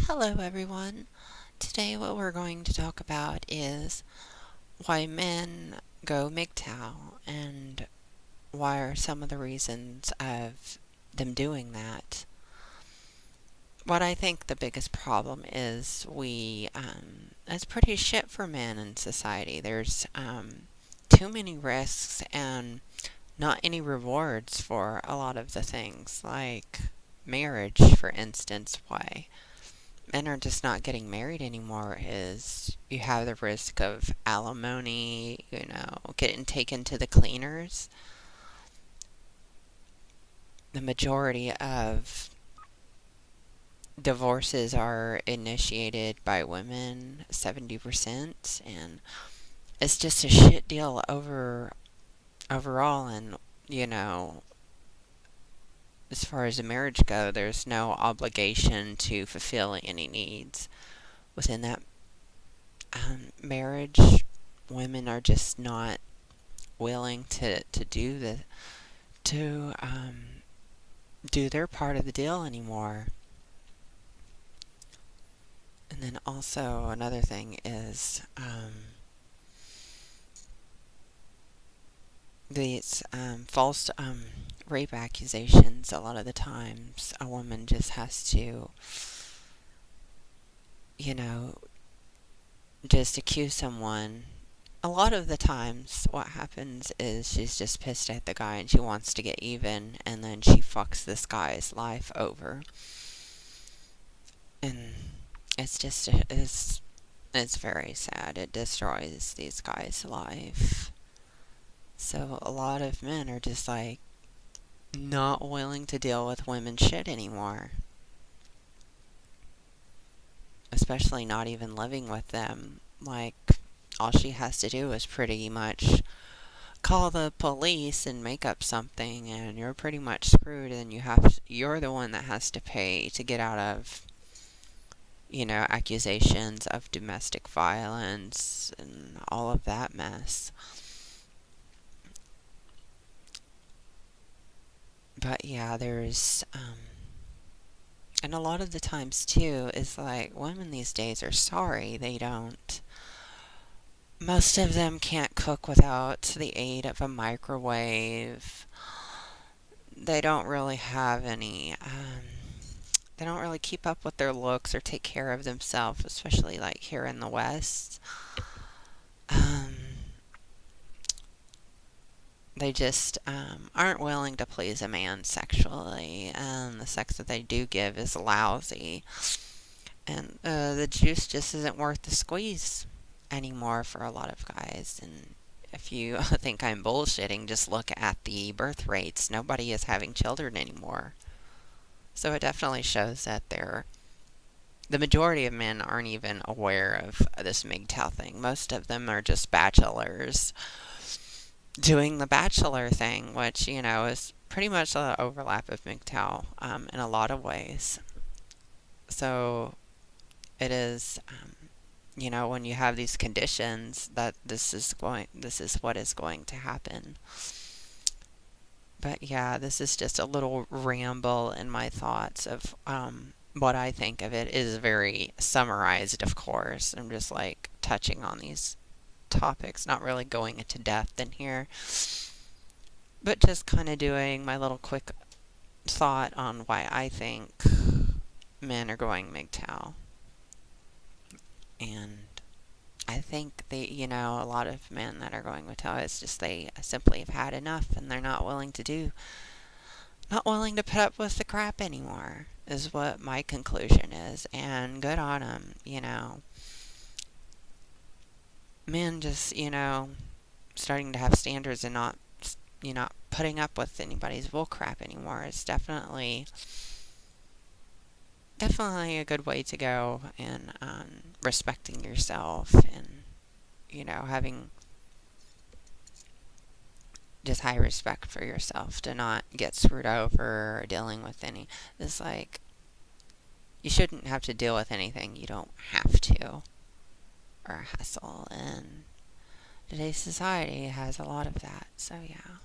Hello, everyone. Today, what we're going to talk about is why men go MGTOW and why are some of the reasons of them doing that. What I think the biggest problem is it's pretty shit for men in society. There's too many risks and not any rewards for a lot of the things, like marriage, for instance. Why men are just not getting married anymore is you have the risk of alimony, getting taken to the cleaners. The majority of divorces are initiated by women, 70%, and it's just a shit deal overall. And as far as a marriage go, there's no obligation to fulfill any needs within that marriage. Women are just not willing to do their part of the deal anymore. And then also another thing is these false rape accusations. A lot of the times, a woman just has to, just accuse someone. A lot of the times, what happens is she's just pissed at the guy and she wants to get even, and then she fucks this guy's life over. And it's very sad. It destroys these guys' life. So a lot of men are just like not willing to deal with women's shit anymore. Especially not even living with them. Like, all she has to do is pretty much call the police and make up something, and you're pretty much screwed, and you're the one that has to pay to get out of accusations of domestic violence and all of that mess. But yeah, there's and a lot of the times too is like women these days are sorry they don't. Most of them can't cook without the aid of a microwave. They don't really have any they don't really keep up with their looks or take care of themselves, especially like here in the West. They just aren't willing to please a man sexually, and the sex that they do give is lousy. And the juice just isn't worth the squeeze anymore for a lot of guys. And if you think I'm bullshitting, just look at the birth rates. Nobody is having children anymore. So it definitely shows that the majority of men aren't even aware of this MGTOW thing. Most of them are just bachelors doing the bachelor thing, which, is pretty much the overlap of MGTOW in a lot of ways. So it is, when you have these conditions, that this is what is going to happen. But yeah, this is just a little ramble in my thoughts of what I think of it. Is very summarized, of course. I'm just like touching on these topics, not really going into depth in here, but just kind of doing my little quick thought on why I think men are going MGTOW. And I think a lot of men that are going MGTOW, it's just they simply have had enough, and they're not willing to put up with the crap anymore, is what my conclusion is. And good on them, Men just, starting to have standards and not putting up with anybody's bullcrap anymore is definitely a good way to go in respecting yourself and, having just high respect for yourself to not get screwed over or dealing with any. It's like, you shouldn't have to deal with anything you don't have to, or hassle, and today's society has a lot of that. So yeah.